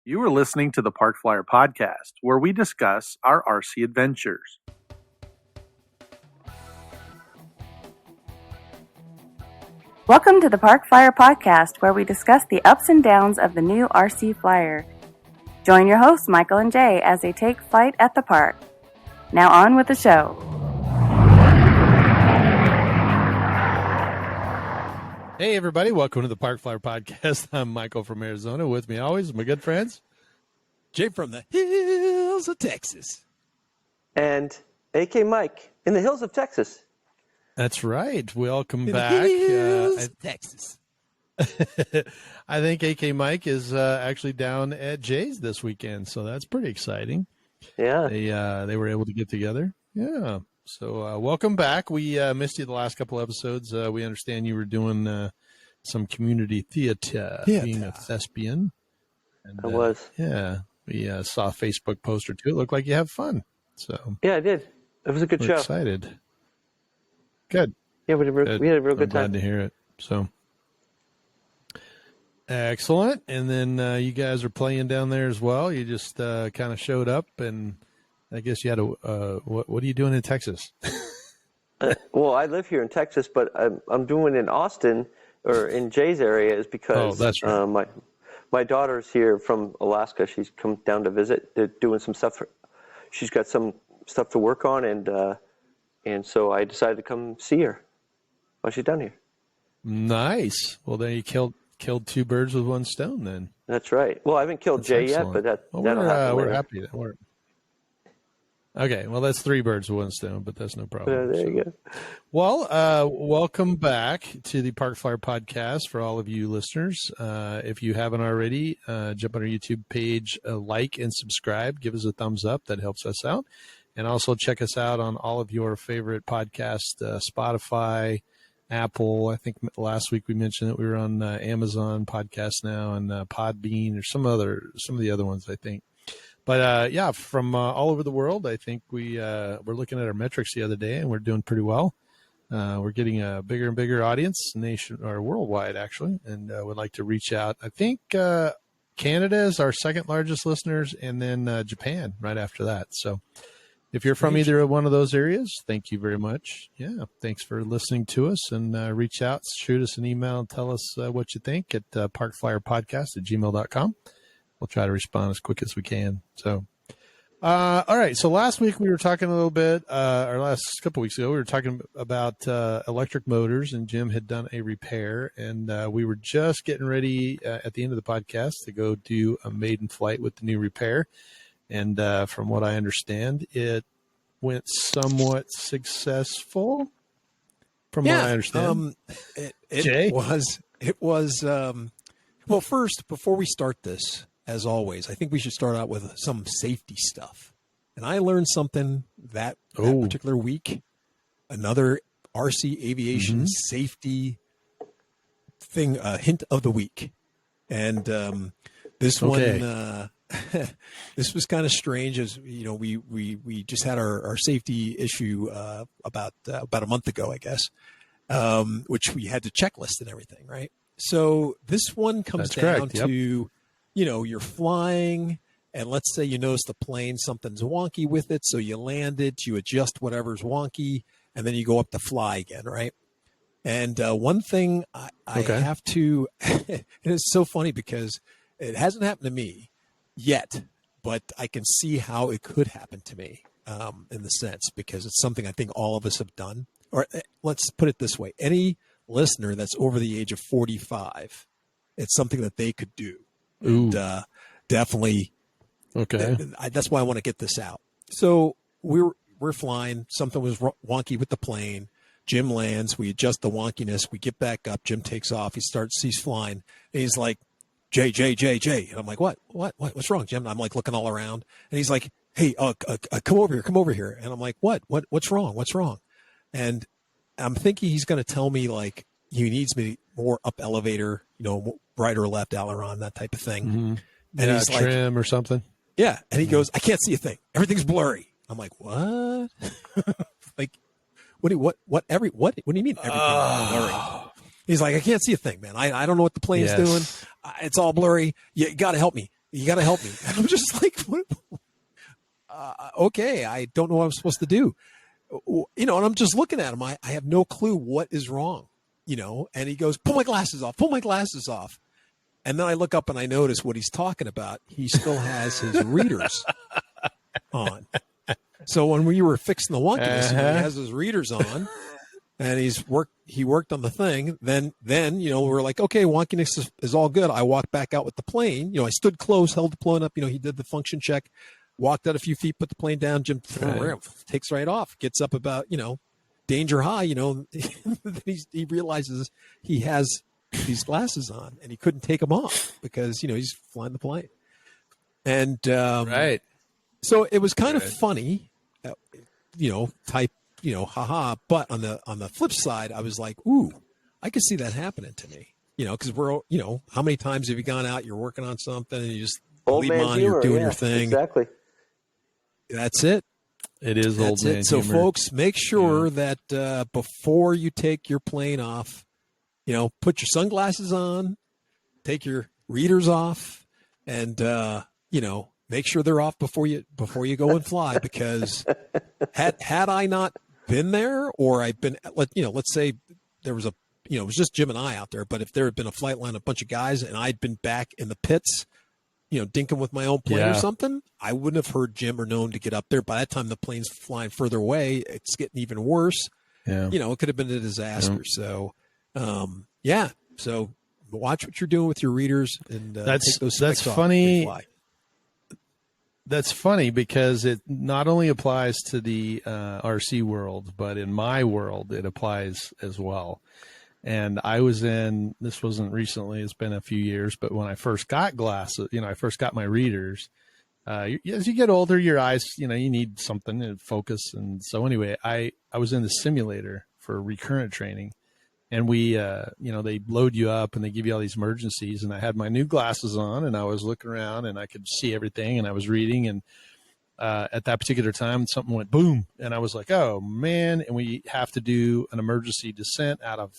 You are listening to the Park Flyer Podcast, where we discuss our RC adventures. Welcome to the Park Flyer Podcast, where we discuss the ups and downs of the new RC Flyer. Join your hosts, Michael and Jay, as they take flight at the park. Now on with the show. Hey, everybody. Welcome to the Park Flyer Podcast. I'm Michael from Arizona. With me always, my good friends. Jay from the hills of Texas. And AK Mike in the hills of Texas. That's right. Welcome In back. the hills of Texas. I think AK Mike is actually down at Jay's this weekend, so that's pretty exciting. Yeah. They were able to get together. Yeah. So welcome back. We missed you the last couple episodes. We understand you were doing some community theater, being a thespian. And, I was. Yeah. We saw a Facebook post or two. It looked like you have fun. So Yeah, I did. It was a good we're show. excited. Good. Yeah, we had a real good Glad time. to hear it. So excellent. And then you guys are playing down there as well. You just kind of showed up, and I guess you had a what are you doing in Texas? Well, I live here in Texas, but I'm doing in Austin or in Jay's area is because that's right. My daughter's here from Alaska. She's come down to visit. They're doing some stuff. She's got some stuff to work on, and so I decided to come see her while she's down here. Nice. Well, then you killed two birds with one stone. Then That's right. Well, I haven't killed that's Jay excellent. yet, but Well, that'll happen we're later. happy that okay. Well, that's three birds with one stone, but that's no problem. There you go. Well, welcome back to the Park Flyer Podcast for all of you listeners. If you haven't already, jump on our YouTube page, like and subscribe. Give us a thumbs up. That helps us out. And also check us out on all of your favorite podcasts, Spotify, Apple. I think last week we mentioned that we were on Amazon Podcast now and Podbean or some of the other ones, I think. But yeah, from all over the world, I think we're looking at our metrics the other day, and we're doing pretty well. We're getting a bigger and bigger audience, nation or worldwide actually, and would like to reach out. I think Canada is our second largest listeners, and then Japan right after that. So if you're from either one of those areas, thank you very much. Yeah, thanks for listening to us, and reach out, shoot us an email, and tell us what you think at parkflyerpodcast@gmail.com. We'll try to respond as quick as we can. So, all right. So last week we were talking a little bit, or last couple weeks ago, we were talking about electric motors, and Jim had done a repair, and we were just getting ready at the end of the podcast to go do a maiden flight with the new repair. And from what I understand, it went somewhat successful. From what I understand, it was. Well, first, before we start this, as always, I think we should start out with some safety stuff. And I learned something that particular week, another RC aviation safety thing, hint of the week. And this one, this was kind of strange. As you know, we just had our safety issue about a month ago, I guess, which we had to checklist and everything, right? So this one comes down to, you're flying, and let's say you notice the plane, something's wonky with it, so you land it, you adjust whatever's wonky, and then you go up to fly again, right? And one thing I have to, and it's so funny because it hasn't happened to me yet, but I can see how it could happen to me in the sense, because it's something I think all of us have done. Or let's put it this way. Any listener that's over the age of 45, it's something that they could do. Ooh. And definitely. Okay. That's why I want to get this out. So we're flying. Something was wonky with the plane. Jim lands. We adjust the wonkiness. We get back up. Jim takes off. He's flying. And he's like, Jay. And I'm like, what's wrong, Jim? And I'm like looking all around, and he's like, hey, come over here. And I'm like, what's wrong? And I'm thinking he's going to tell me like he needs me more up elevator, right or left aileron, that type of thing. Mm-hmm. And he's trim like, or something. Yeah. And he goes, I can't see a thing. Everything's blurry. I'm like, what? Like, what do you mean everything's blurry? He's like, I can't see a thing, man. I don't know what the plane's doing. It's all blurry. You got to help me. You got to help me. And I'm just like, what? Okay, I don't know what I'm supposed to do. And I'm just looking at him. I have no clue what is wrong, and he goes, pull my glasses off. And then I look up and I notice what he's talking about. He still has his readers on. So when we were fixing the wonkiness, he has his readers on, and he worked on the thing. Then we're like, okay, wonkiness is all good. I walked back out with the plane. I stood close, held the plane up. He did the function check, walked out a few feet, put the plane down. Jim takes right off, gets up about danger high. He realizes he has these glasses on, and he couldn't take them off because he's flying the plane. And right. So it was kind of funny, haha. But on the flip side, I was like, ooh, I could see that happening to me, because we're, how many times have you gone out, you're working on something, and you just leave them on, you're doing your thing. Exactly. That's it. It is old man So humor. folks, make sure that before you take your plane off, put your sunglasses on, take your readers off, and make sure they're off before you go and fly. Because had I not been there, or I've been, let's say there was it was just Jim and I out there, but if there had been a flight line, a bunch of guys, and I'd been back in the pits, dinking with my own plane or something, I wouldn't have heard Jim or known to get up there. By that time, the plane's flying further away. It's getting even worse. Yeah. It could have been a disaster. So, so watch what you're doing with your readers, and take those that's specs off funny. before you fly. That's funny because it not only applies to the RC world, but in my world, it applies as well. And I was this wasn't recently, it's been a few years, but when I first got glasses, I first got my readers, as you get older, your eyes, you need something to focus. And so anyway, I was in the simulator for recurrent training, and we, they load you up and they give you all these emergencies. And I had my new glasses on, and I was looking around and I could see everything, and I was reading, and at that particular time, something went boom, and I was like, oh man. And we have to do an emergency descent out of,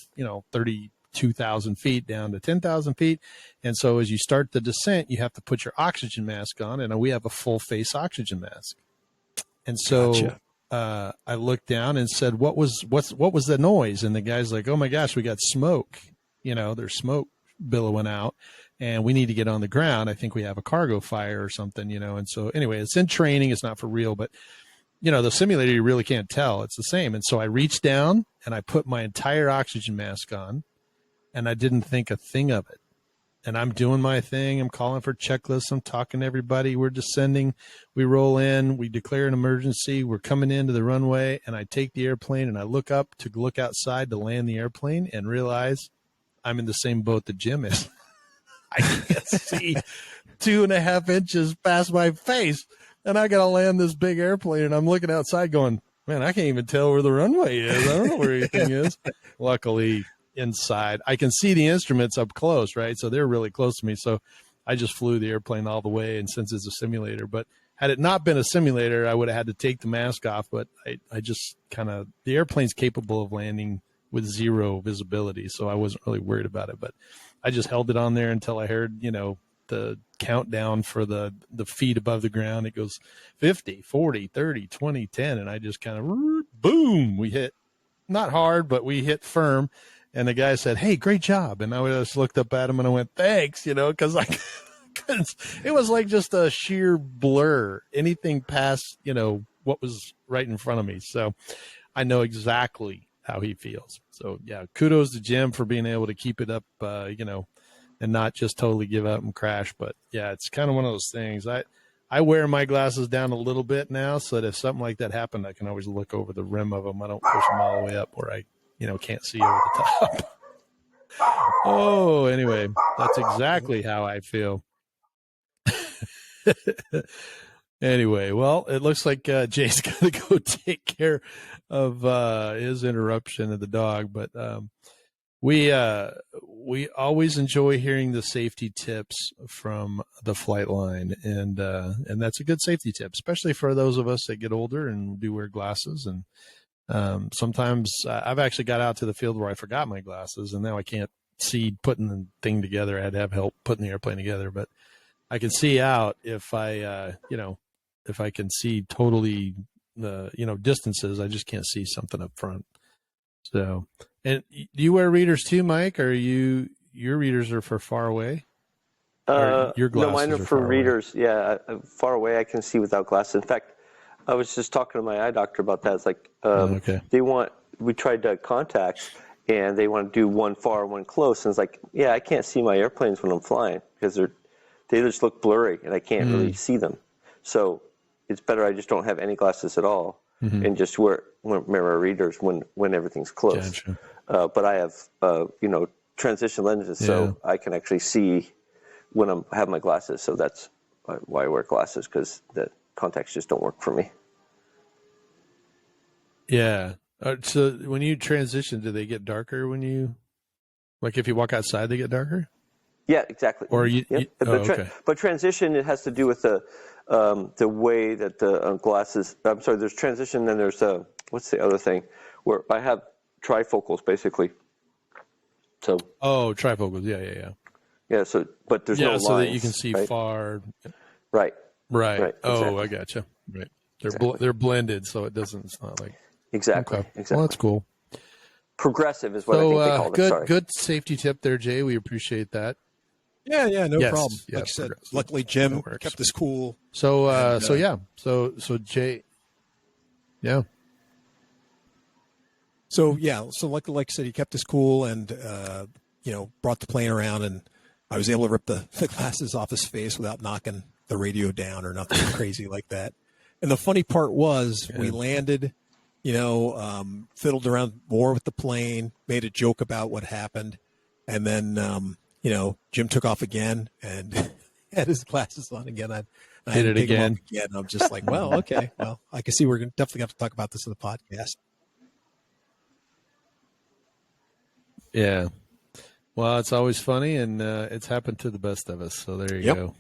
32,000 feet down to 10,000 feet. And so as you start the descent, you have to put your oxygen mask on, and we have a full face oxygen mask. And so Gotcha. I looked down and said, what was the noise? And the guy's like, oh my gosh, we got smoke, there's smoke billowing out, and we need to get on the ground. I think we have a cargo fire or something, and so anyway, it's in training. It's not for real, but the simulator, you really can't tell. It's the same. And so I reached down and I put my entire oxygen mask on, and I didn't think a thing of it. And I'm doing my thing. I'm calling for checklists. I'm talking to everybody. We're descending. We roll in. We declare an emergency. We're coming into the runway, and I take the airplane and I look up to look outside to land the airplane and realize I'm in the same boat that Jim is. I can't see 2.5 inches past my face, and I got to land this big airplane, and I'm looking outside going, man, I can't even tell where the runway is. I don't know where anything is. Luckily, inside, I can see the instruments up close, right? So they're really close to me. So I just flew the airplane all the way, and since it's a simulator, but had it not been a simulator, I would have had to take the mask off, but I just the airplane's capable of landing with zero visibility, so I wasn't really worried about it, but I just held it on there until I heard, the countdown for the feet above the ground. It goes 50, 40, 30, 20, 10. And I just boom, we hit not hard, but we hit firm. And the guy said, hey, great job. And I just looked up at him and I went, thanks, cause it was like just a sheer blur, anything past, what was right in front of me. So I know exactly how he feels. So yeah, kudos to Jim for being able to keep it up, and not just totally give up and crash. But yeah, it's kind of one of those things. I wear my glasses down a little bit now, so that if something like that happened, I can always look over the rim of them. I don't push them all the way up where I, can't see over the top. Oh, anyway, that's exactly how I feel. Anyway, well, it looks like Jay's got to go take care of his interruption of the dog, but we always enjoy hearing the safety tips from the flight line, and that's a good safety tip, especially for those of us that get older and do wear glasses. And sometimes I've actually got out to the field where I forgot my glasses, and now I can't see putting the thing together. I had to have help putting the airplane together, but I can see out if I, if I can see totally distances. I just can't see something up front. So, and do you wear readers too, Mike? Or your readers are for far away? Or your No, glasses mine are for far readers. Away? Yeah, far away I can see without glasses. In fact, I was just talking to my eye doctor about that. It's like okay. we tried contacts, and they want to do one far, one close. And it's like, yeah, I can't see my airplanes when I'm flying because they just look blurry, and I can't really see them. So it's better I just don't have any glasses at all, and just wear mirror readers when everything's close. Gotcha. But I have transition lenses, so I can actually see when I have my glasses. So that's why I wear glasses, because the contacts just don't work for me. Yeah. So when you transition, do they get darker when you, like if you walk outside, they get darker? Yeah, exactly. Or okay. But transition, it has to do with the way that the glasses. I'm sorry. There's transition, then there's what's the other thing? Where I have trifocals basically. So. Oh, trifocals. Yeah. Yeah. So, but there's no lines, so that you can see far. Right. Oh, exactly. I gotcha. Right. They're blended, so it doesn't. It's not like. Exactly. Okay. Exactly. Well, that's cool. Progressive is what I think they called it. Sorry. Good safety tip there, Jay. We appreciate that. Yeah, no problem. Yeah, like I said, luckily Jim kept us cool. So, so Jay, yeah. So like I said, he kept us cool and brought the plane around, and I was able to rip the glasses off his face without knocking the radio down or nothing crazy like that. And the funny part was we landed, fiddled around more with the plane, made a joke about what happened, and then Jim took off again and had his glasses on again. I hit it again. I'm just like, well, okay. Well, I can see we're definitely have to talk about this in the podcast. Yeah. Well, it's always funny, and it's happened to the best of us. So there you go.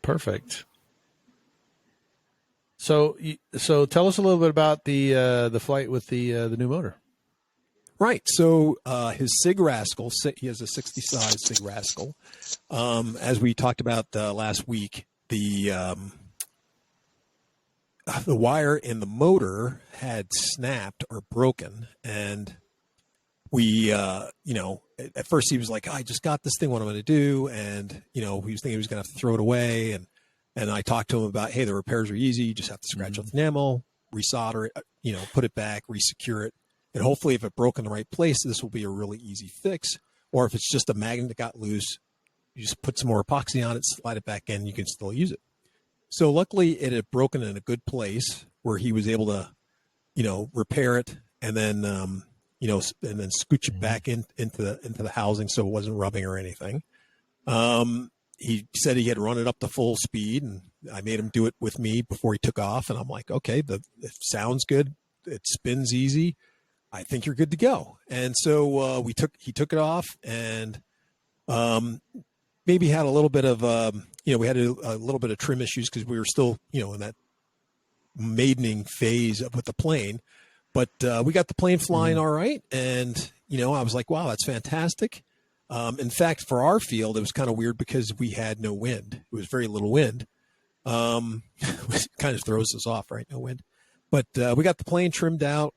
Perfect. So tell us a little bit about the flight with the new motor. Right. So his Sig Rascal, he has a 60 size Sig Rascal. As we talked about last week, the wire in the motor had snapped or broken, and we, at first he was like, I just got this thing, what I'm going to do, and he was thinking he was going to have to throw it away, and I talked to him about, hey, the repairs are easy, you just have to scratch off the enamel, resolder it, put it back, resecure it. And hopefully if it broke in the right place, this will be a really easy fix. Or if it's just a magnet that got loose, you just put some more epoxy on it, slide it back in, you can still use it. So luckily it had broken in a good place where he was able to, repair it and then, and then scooch it back into the housing so it wasn't rubbing or anything. He said he had run it up to full speed, and I made him do it with me before he took off. And I'm like, okay, it sounds good. It spins easy. I think you're good to go. And so he took it off, and maybe had a little bit of we had a little bit of trim issues because we were still in that maidening phase with the plane, but we got the plane flying all right, and I was like, wow, that's fantastic. In fact, for our field, it was kind of weird because we had no wind. It was very little wind. It kind of throws us off, right? No wind. But we got the plane trimmed out.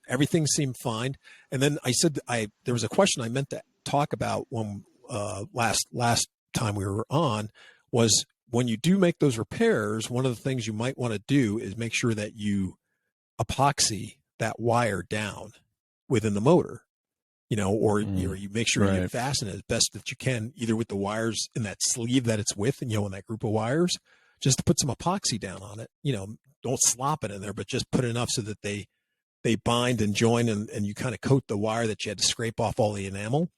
Everything seemed fine. And then I said, there was a question I meant to talk about when last time we were on, was when you do make those repairs, one of the things you might want to do is make sure that you epoxy that wire down within the motor, or you make sure you fasten it as best that you can, either with the wires in that sleeve that it's with, and in that group of wires, just to put some epoxy down on it. Don't slop it in there, but just put enough so that they bind and join, and you kind of coat the wire that you had to scrape off all the enamel.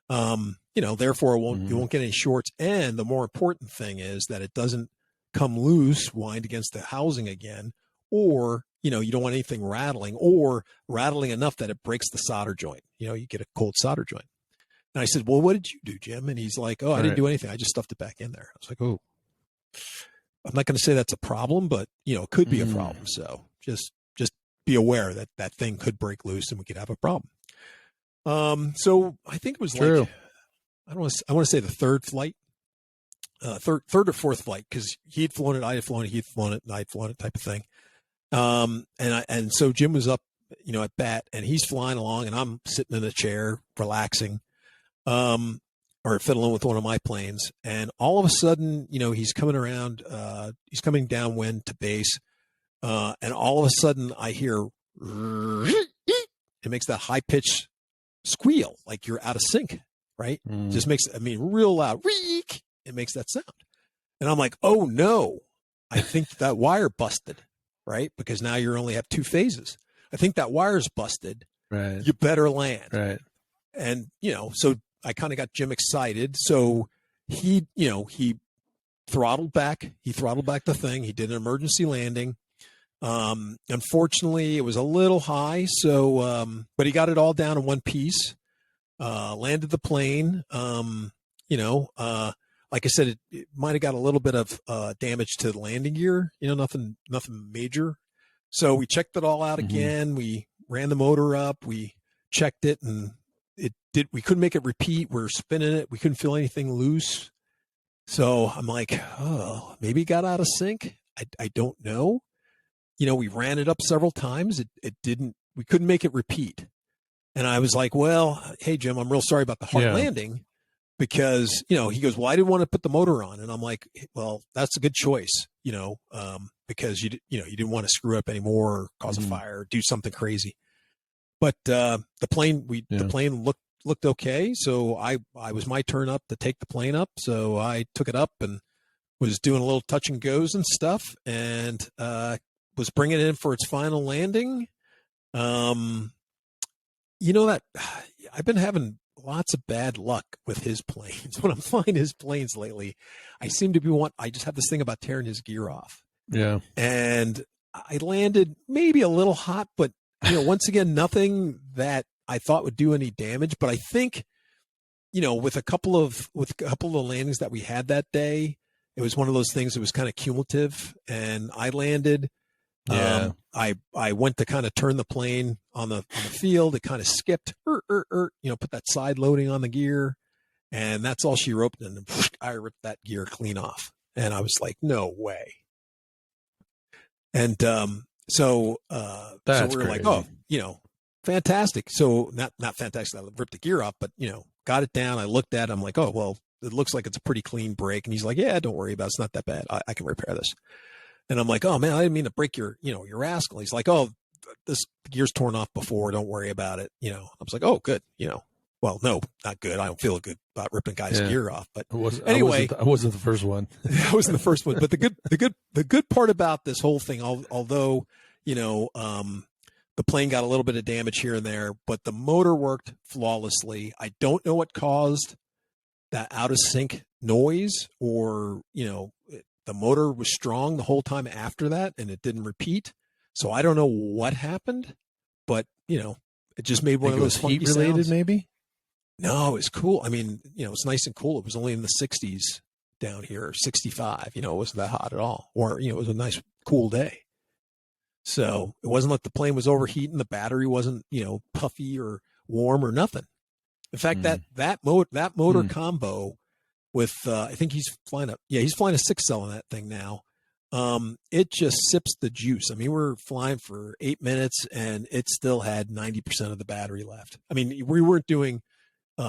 Therefore you won't get any shorts. And the more important thing is that it doesn't come loose, wind against the housing again, or, you don't want anything rattling enough that it breaks the solder joint. You get a cold solder joint. And I said, well, what did you do, Jim? And he's like, I didn't do anything. I just stuffed it back in there. I was like, oh, I'm not going to say that's a problem, but it could be a problem. So just be aware that that thing could break loose and we could have a problem. So I think it was True. like I want to say the third flight, third or fourth flight, because he had flown it, I had flown it, he had flown it, and I had flown it, type of thing. And so Jim was up, at bat, and he's flying along, and I'm sitting in a chair relaxing, or fiddling with one of my planes. And all of a sudden, he's coming around, he's coming downwind to base. And all of a sudden I hear, it makes that high pitched squeal, like you're out of sync, right? Just makes, real loud. It makes that sound. And I'm like, oh no, I think that wire busted, right? Because now you only have two phases. I think that wire's busted. Right. You better land. Right. And, so I kind of got Jim excited. So he throttled back. He throttled back the thing. He did an emergency landing. Unfortunately, it was a little high. So, but he got it all down in one piece, landed the plane. Like I said, it might've got a little bit of, damage to the landing gear, nothing major. So we checked it all out again. We ran the motor up, we checked it, and we couldn't make it repeat. We're spinning it. We couldn't feel anything loose. So I'm like, oh, maybe it got out of sync. I don't know. We ran it up several times. We couldn't make it repeat. And I was like, well, hey, Jim, I'm real sorry about the hard landing, because, he goes, well, I didn't want to put the motor on. And I'm like, well, that's a good choice, because you didn't want to screw up anymore or cause a fire or do something crazy. But, the plane looked okay. So I was my turn up to take the plane up. So I took it up and was doing a little touch and goes and stuff, and, was bringing it in for its final landing. That I've been having lots of bad luck with his planes. When I'm flying his planes lately, I seem to I just have this thing about tearing his gear off. Yeah. And I landed maybe a little hot, but once again, nothing that I thought would do any damage. But I think, with a couple of landings that we had that day, it was one of those things that was kind of cumulative, and I landed. Yeah. I went to kind of turn the plane on the field. It kind of skipped, put that side loading on the gear, and that's all she wrote. And then I ripped that gear clean off, and I was like, no way. And so we were like, oh, fantastic. So not fantastic. I ripped the gear off, but got it down. I looked at it. I'm like, oh, well, it looks like it's a pretty clean break. And he's like, yeah, don't worry about it. It's not that bad. I can repair this. And I'm like, oh man, I didn't mean to break your Rascal. He's like, oh, this gear's torn off before. Don't worry about it. I was like, oh, good. Well, no, not good. I don't feel good about ripping guys' gear off. But anyway, I wasn't the first one. I wasn't the first one. But the good part about this whole thing, although, the plane got a little bit of damage here and there, but the motor worked flawlessly. I don't know what caused that out of sync noise, or, the motor was strong the whole time after that, and it didn't repeat. So I don't know what happened, but it just made one of those funky heat related sounds. Maybe. No, it's cool. It's nice and cool. It was only in the 60s down here, 65. It wasn't that hot at all, or it was a nice cool day. So it wasn't like the plane was overheating. The battery wasn't puffy or warm or nothing. In fact, that motor combo with I think he's flying a 6-cell on that thing now. It just sips the juice. We're flying for 8 minutes, and it still had 90% of the battery left. We weren't doing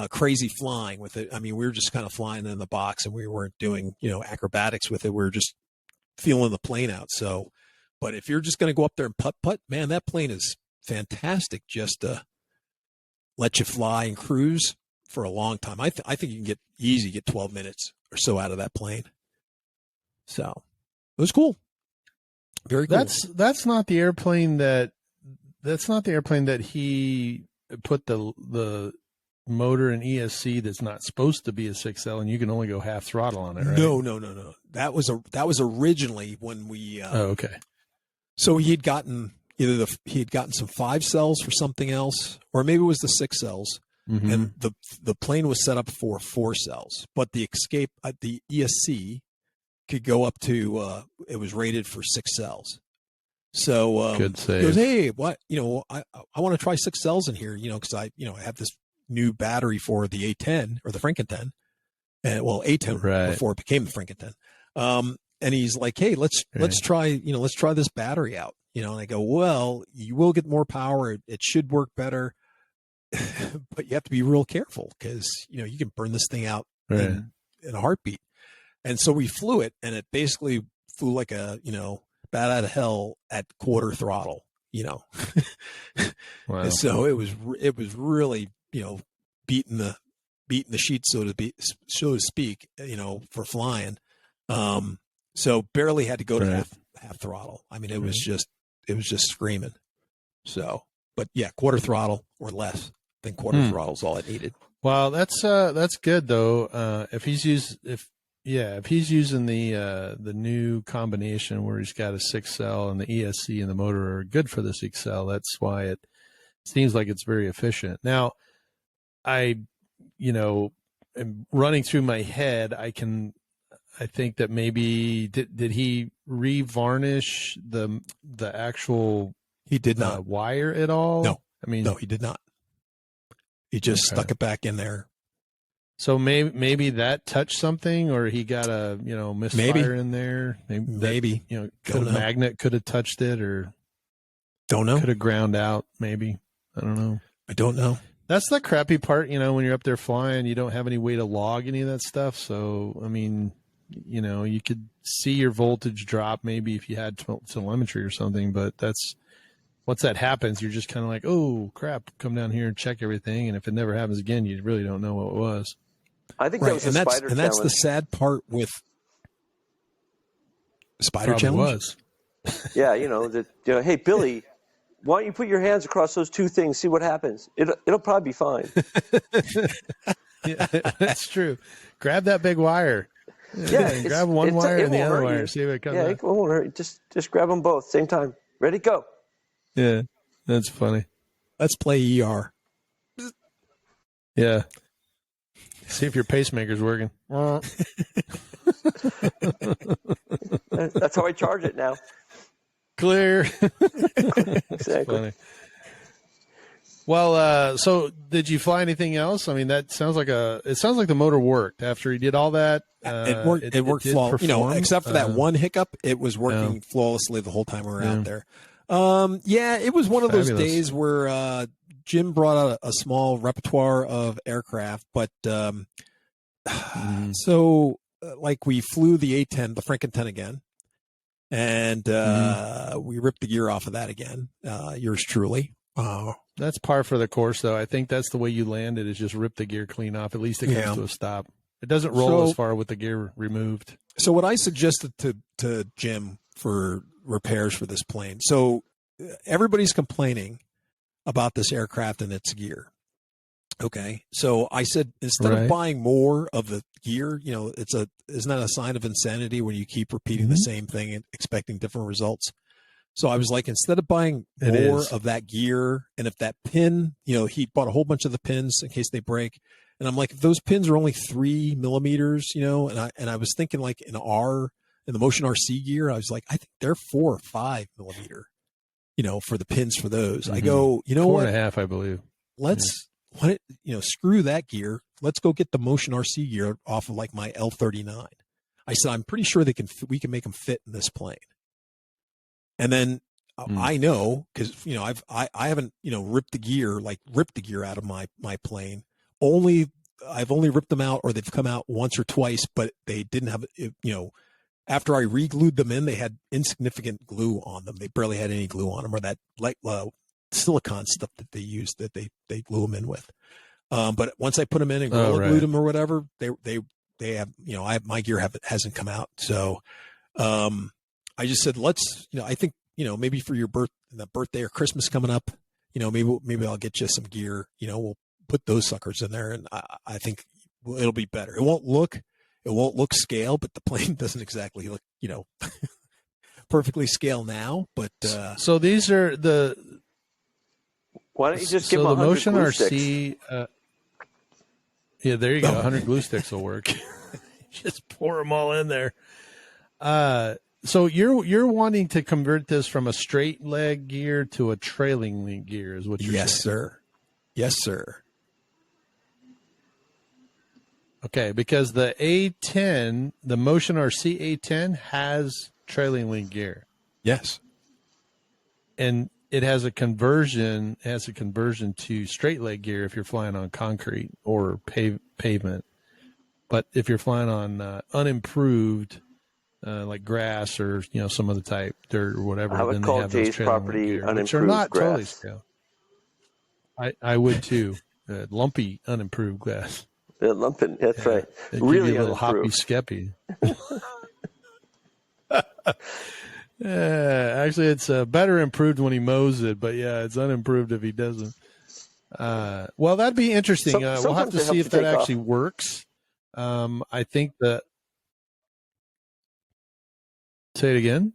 crazy flying with it. We were just kind of flying in the box, and we weren't doing acrobatics with it. We were just feeling the plane out. So, but if you're just going to go up there and putt, man, that plane is fantastic. Just to let you fly and cruise for a long time. I think you can get 12 minutes or so out of that plane. So it was cool. Very cool. That's not the airplane that he put the motor in ESC that's not supposed to be a 6L, and you can only go half throttle on it, right? No. That was originally when we okay. So he had gotten some 5 cells for something else, or maybe it was the 6 cells. Mm-hmm. And the plane was set up for 4 cells, but the escape at the ESC could go up to it was rated for 6 cells. So good save. He goes, hey, what I want to try 6 cells in here, because I have this new battery for the A10 or the Franken-10, and A10 before it became the Franken-10. And he's like, hey, let's try this battery out, and I go, well, you will get more power. It should work better, but you have to be real careful because, you can burn this thing out in a heartbeat. And so we flew it, and it basically flew like a, bat out of hell at quarter throttle, Wow. And so it was really, beating the sheet, so to speak, for flying. So barely had to go to half throttle. I mean, it was just screaming. So, but yeah, quarter throttle or less than quarter throttle is all it needed. Well, that's good though. If he's using the new combination where he's got a 6-cell and the ESC and the motor are good for the 6-cell, that's why it seems like it's very efficient. Now, am running through my head, I think that maybe did he revarnish the actual he did not wire at all? No. I mean, no, he did not. He just stuck it back in there. So maybe that touched something, or he got a misfire in there. Maybe could a magnet could have touched it, or don't know. Could have ground out. Maybe, I don't know. I don't know. That's the crappy part, when you're up there flying, you don't have any way to log any of that stuff. So I mean, you could see your voltage drop maybe if you had telemetry or something, but once that happens, you're just kind of like, oh crap, come down here and check everything. And if it never happens again, you really don't know what it was. I think that was the spider challenge. And that's the sad part with spider challenge. Was. Yeah, hey Billy, why don't you put your hands across those two things, see what happens? It'll probably be fine. Yeah, that's true. Grab that big wire. Yeah, grab one wire and the other wire. See if it comes out. It won't hurt. Just grab them both same time. Ready, go. Yeah, that's funny. Let's play ER. Yeah. See if your pacemaker's working. That's how I charge it now. Clear. Exactly. Funny. Well, so did you fly anything else? I mean, it sounds like the motor worked after he did all that. It worked flawlessly. Except for that one hiccup, it was working flawlessly the whole time we were out there. It was one of those days where Jim brought out a small repertoire of aircraft, but so we flew the A10, the Franken-10 again, and we ripped the gear off of that again. Yours truly. That's par for the course, though. I think that's the way you land it, is just rip the gear clean off. At least it comes to a stop. It doesn't roll as far with the gear removed. So what I suggested to Jim for repairs for this plane. So everybody's complaining about this aircraft and its gear. Okay. So I said, instead of buying more of the gear, isn't that a sign of insanity when you keep repeating the same thing and expecting different results? So I was like, instead of buying more of that gear, and if that pin, he bought a whole bunch of the pins in case they break. And I'm like, if those pins are only 3 millimeters, and I was thinking like in the Motion RC gear, I was like, I think they're 4 or 5 millimeter, for the pins for those. I go, 4.5, I believe. Screw that gear. Let's go get the Motion RC gear off of like my L39. I said, I'm pretty sure we can make them fit in this plane. And then I know, because I haven't ripped the gear out of my plane. I've only ripped them out, or they've come out once or twice, but they didn't have after I re-glued them in, they had insignificant glue on them. They barely had any glue on them, or that silicone stuff that they use that they glue them in with. But once I put them in and glued them or whatever, they have my gear hasn't come out. So I just said, I think, maybe for your birthday or Christmas coming up, maybe I'll get you some gear, we'll put those suckers in there. And I think it'll be better. It won't look scale, but the plane doesn't exactly look, perfectly scale now. But so these are why don't you just give them the Motion RC? Yeah, there you go. 100 glue sticks will work. Just pour them all in there. So you're wanting to convert this from a straight leg gear to a trailing leg gear, is what you're saying? Yes, sir. Yes, sir. Okay, because the A10, the Motion RC A10 has trailing link gear. Yes. And it has a conversion to straight leg gear if you're flying on concrete or pavement. But if you're flying on unimproved like grass or some other type dirt or whatever, I would then call they have those Jay's trailing property link gear, which are unimproved not grass. totally scale. I would too. Lumpy unimproved grass. Lumping, that's right. It Really give you a little hoppy unimproved. skeppy. Actually, it's better improved when he mows it, but yeah, it's unimproved if he doesn't. Well, that'd be interesting. We'll have to see if that actually works. I think that. Say it again.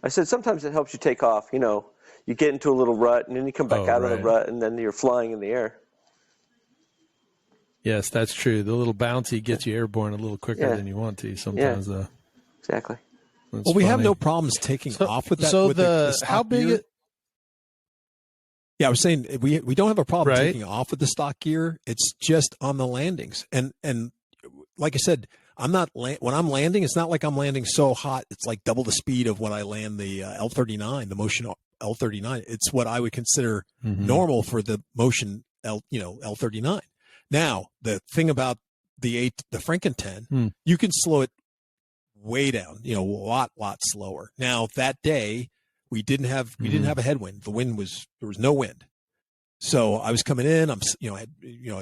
I said sometimes it helps you take off. You get into a little rut, and then you come back out of the rut, and then you're flying in the air. Yes, that's true. The little bouncy gets you airborne a little quicker than you want to sometimes. Exactly. Well, we have no problems taking off with that. So with the how big gear. Yeah, I was saying we don't have a problem Right. taking off with the stock gear. It's just on the landings, and like I said, I'm not when I'm landing. It's not like I'm landing so hot. It's like double the speed of when I land the L39, the Motion L39. It's what I would consider normal for the Motion L39. Now, the thing about the Franken 10, you can slow it way down, a lot slower. Now, that day we didn't have a headwind. There was no wind. So I was coming in, I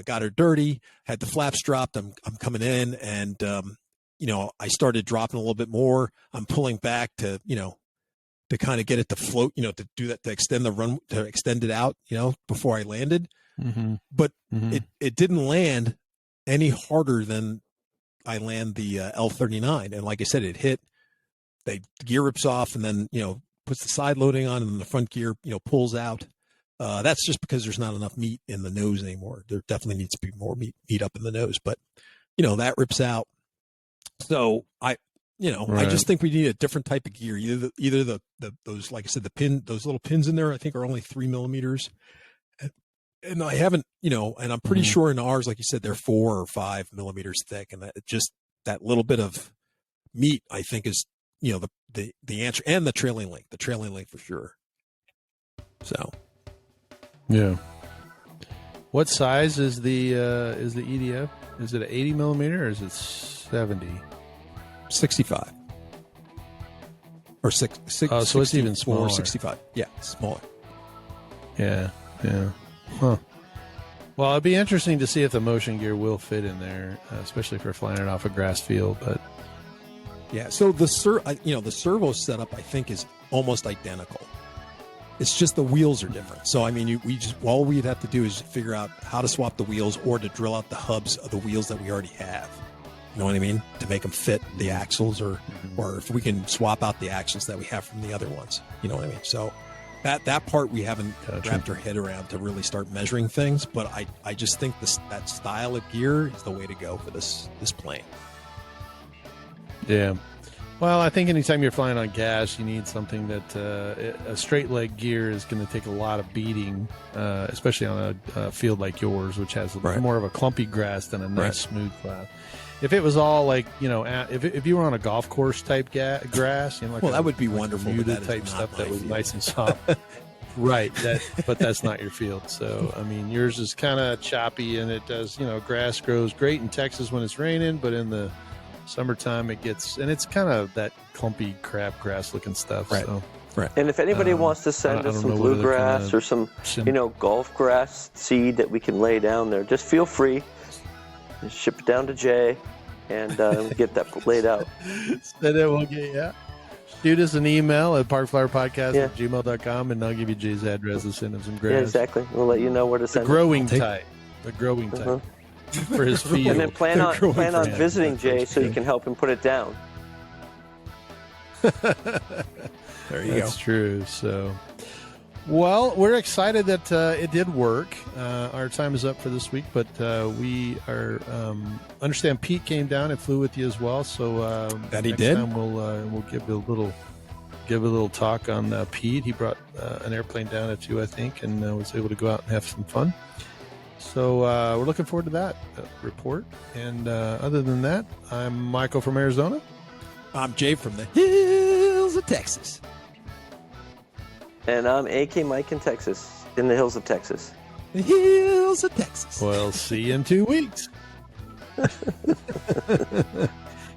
got her dirty, had the flaps dropped. I'm coming in and, I started dropping a little bit more. I'm pulling back to kind of get it to float, to do that, to extend the run, to extend it out, before I landed. But it didn't land any harder than I land the L39. And like I said, it hit, the gear rips off and then, puts the side loading on and then the front gear, pulls out. That's just because there's not enough meat in the nose anymore. There definitely needs to be more meat up in the nose, but that rips out. So I just think we need a different type of gear. Either those, like I said, those little pins in there, I think are only 3 millimeters. And I haven't, and I'm pretty sure in ours, like you said, they're 4 or 5 millimeters thick. And that little bit of meat, I think is, the answer, and the trailing link for sure. So. Yeah. What size is the EDF? Is it an 80 millimeter or is it 70? 65. Or 6. Oh, so it's even smaller. 65. Yeah, smaller. Yeah. Huh. Well, it'd be interesting to see if the motion gear will fit in there, especially if we're flying it off a grass field. But yeah, so the servo setup I think is almost identical. It's just the wheels are different. So I mean, all we'd have to do is figure out how to swap the wheels or to drill out the hubs of the wheels that we already have. You know what I mean? To make them fit the axles, or if we can swap out the axles that we have from the other ones. You know what I mean? So. That part we haven't wrapped our head around to really start measuring things, but I just think that style of gear is the way to go for this plane. Yeah. Well, I think anytime you're flying on gas, you need something that a straight leg gear is going to take a lot of beating, especially on a field like yours, which has more of a clumpy grass than a nice smooth grass. If it was all like, if you were on a golf course type grass, like that would be wonderful. But that type stuff that was nice and soft. Right. But that's not your field. So, I mean, yours is kind of choppy and it does, grass grows great in Texas when it's raining, but in the summertime it's kind of that clumpy crab grass looking stuff. Right. So. Right. And if anybody wants to send us some bluegrass or some, golf grass seed that we can lay down there, just feel free. Just ship it down to Jay and get that laid out. Then it will get, shoot us an email at parkflyerpodcast@gmail.com and I'll give you Jay's address to send him some grass. Yeah, exactly. We'll let you know where to send the growing type for his field. And then plan on visiting Jay so you can help him put it down. There you go. That's true. So, well, we're excited that it did work. Our time is up for this week, but we are understand Pete came down and flew with you as well. So that he next did. Time we'll give a little talk on Pete. He brought an airplane down at 2, I think, and was able to go out and have some fun. So we're looking forward to that report. And other than that, I'm Michael from Arizona. I'm Jay from the hills of Texas. And I'm AK Mike in Texas, in the hills of Texas. The hills of Texas. We'll see you in 2 weeks.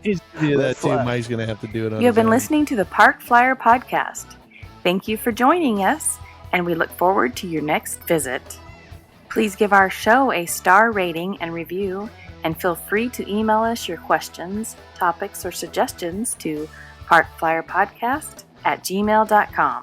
He's going to do that too. Mike's going to have to do it on You have his been own. listening to the Park Flyer Podcast. Thank you for joining us, and we look forward to your next visit. Please give our show a star rating and review, and feel free to email us your questions, topics, or suggestions to parkflyerpodcast@gmail.com.